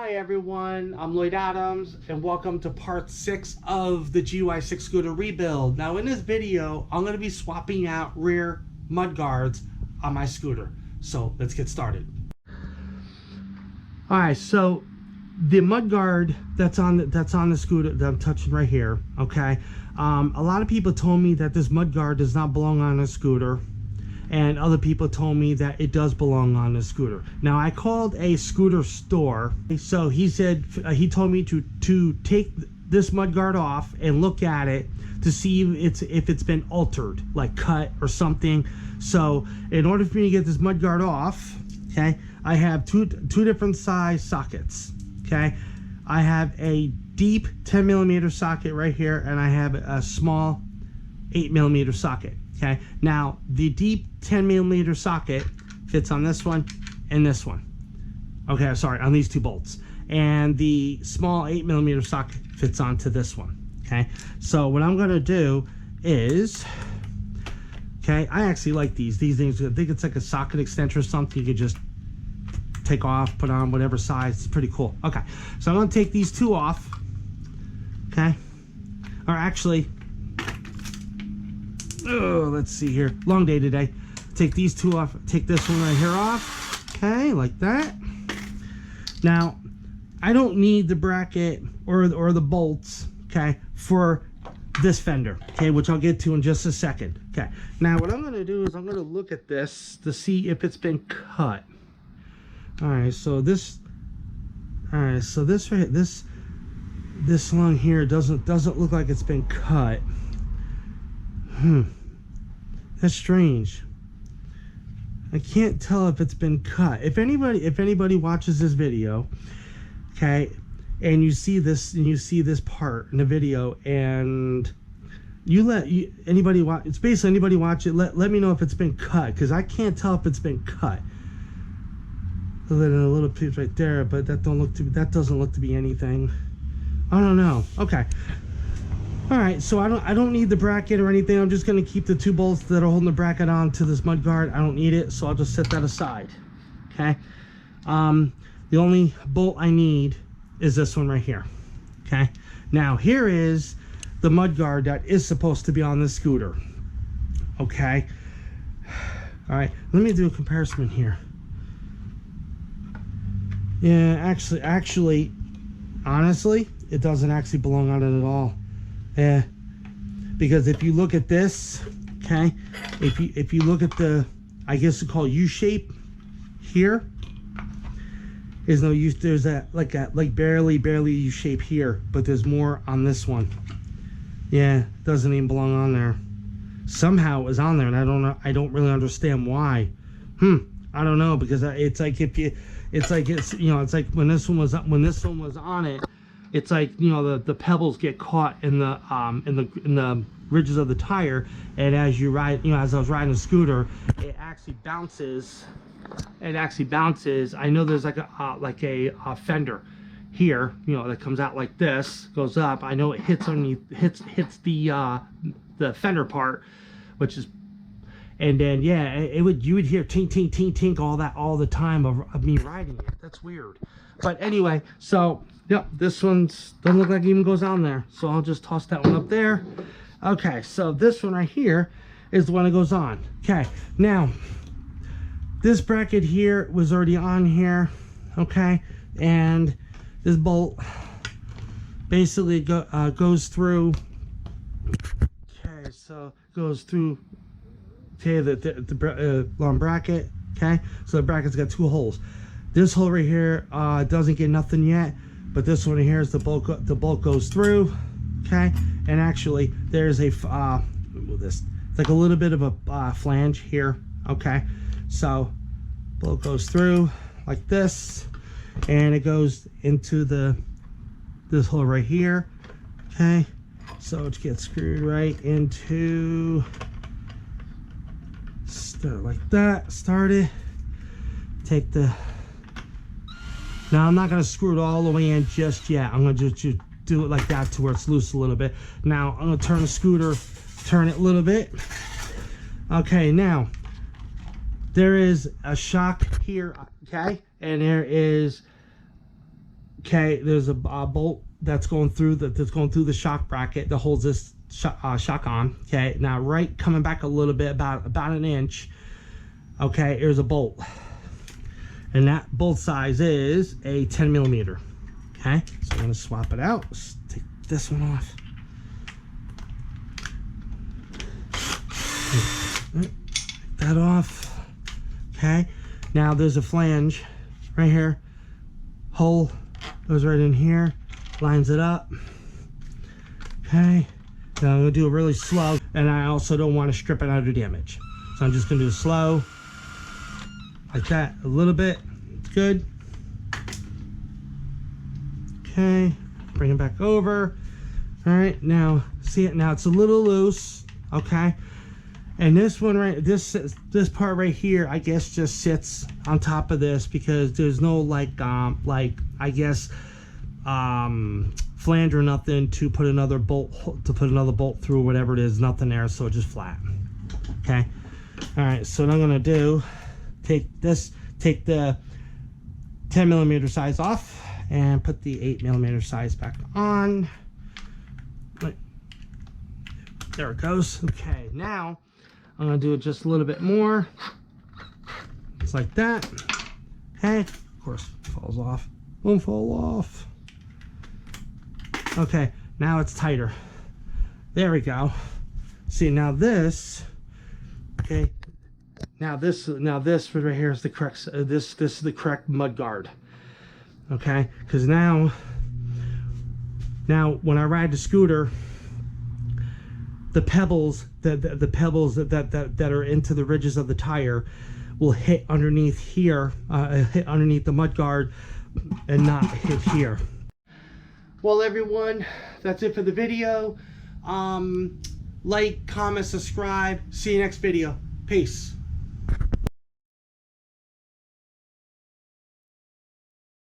Hi everyone, I'm Lloyd Adams and welcome to part 6 of the GY6 scooter rebuild. Now in this video, I'm going to be swapping out rear mud guards on my scooter. So let's get started. Alright, so the mud guard that's on the scooter that I'm touching right here, okay? A lot of people told me that this mud guard does not belong on a scooter. And other people told me that it does belong on the scooter. Now I called a scooter store, so he said he told me to take this mud guard off and look at it to see if it's been altered, like cut or something. So in order for me to get this mud guard off, okay, I have two different size sockets. Okay, I have a deep 10mm socket right here, and I have a small 8mm socket. Okay, now the deep 10mm socket fits on this one and this one. Okay, sorry, on these two bolts. And the small 8mm socket fits onto this one. Okay, so what I'm gonna do is, okay, I actually like these things. I think it's like a socket extension or something. You could just take off, put on whatever size. It's pretty cool. Okay, so I'm gonna take these two off. Okay, or actually, oh, let's see here. Long day today. Take these two off. Take this one right here off. Okay, like that. Now, I don't need the bracket or the bolts, okay, for this fender, okay, which I'll get to in just a second. Okay. Now, what I'm going to do is I'm going to look at this to see if it's been cut. All right. So this. All right. So this right. This lung here doesn't look like it's been cut. That's strange. I can't tell if it's been cut. If anybody watches this video, okay, and you see this part in the video, and anybody watch, it's basically anybody watch it, let me know if it's been cut, because I can't tell if it's been cut. A little piece right there, but that doesn't look to be anything. I don't know. Okay. All right, so I don't need the bracket or anything. I'm just gonna keep the two bolts that are holding the bracket on to this mud guard. I don't need it, so I'll just set that aside. Okay. The only bolt I need is this one right here. Okay. Now here is the mud guard that is supposed to be on the scooter. Okay. All right. Let me do a comparison here. Yeah, actually, honestly, it doesn't actually belong on it at all. Yeah, because if you look at this, okay, if you look at the, I guess it's called U shape here, there's no use. There's that like barely U shape here, but there's more on this one. Yeah, doesn't even belong on there. Somehow it was on there, and I don't know. I don't really understand why. I don't know, because it's like it's like when this one was on it. It's like, you know, the pebbles get caught in the ridges of the tire, and as you ride, you know, as I was riding the scooter, it actually bounces. I know there's like a fender here, you know, that comes out like this, goes up. I know it hits hits the fender part, which is, and then yeah, you would hear tink tink tink tink all the time of me riding it. That's weird. But anyway, so yep, this one doesn't look like it even goes on there, so I'll just toss that one up there. Okay, so this one right here is the one that goes on. Okay, now this bracket here was already on here, okay, and this bolt basically goes through. Okay, so goes through. Okay, the long bracket. Okay, so the bracket's got two holes. This hole right here doesn't get nothing yet, but this one here is the bolt goes through. Okay, and actually there's a it's like a little bit of a flange here. Okay, so bolt goes through like this, and it goes into this hole right here. Okay, so it gets screwed right into, start like that, start it, take the, now I'm not going to screw it all the way in just yet. I'm going to just do it like that to where it's loose a little bit. Now I'm going to turn the scooter, turn it a little bit. Okay, now there is a shock here, okay, and there is Okay, there's a bolt that's going through the shock bracket that holds this shock on. Okay, now right coming back a little bit, about an inch. Okay, here's a bolt, and that bolt size is a 10 millimeter. Okay, so I'm gonna swap it out. Let's take this one off. Take that off. Okay, now there's a flange right here. Hole goes right in here, lines it up. Okay, now I'm gonna do it really slow, and I also don't want to strip it under damage, so I'm just gonna do it slow, like that, a little bit. It's good. Okay, bring it back over. All right, now see it. Now it's a little loose. Okay, and this one right, this part right here, I guess just sits on top of this because there's no like I guess flange or nothing to put another bolt through, whatever it is, nothing there, so it's just flat. Okay, all right, so what I'm gonna do, take the 10 millimeter size off and put the 8 millimeter size back on. There it goes. Okay, now I'm gonna do it just a little bit more. It's like that. Okay, of course it falls off. Won't fall off. Okay, now it's tighter. There we go. See, now this, okay, now this right here is the correct, this is the correct mud guard. Okay, because now when I ride the scooter, the pebbles that are into the ridges of the tire will hit underneath here, hit underneath the mud guard, and not hit here. Well, everyone, that's it for the video. Like, comment, subscribe. See you next video. Peace.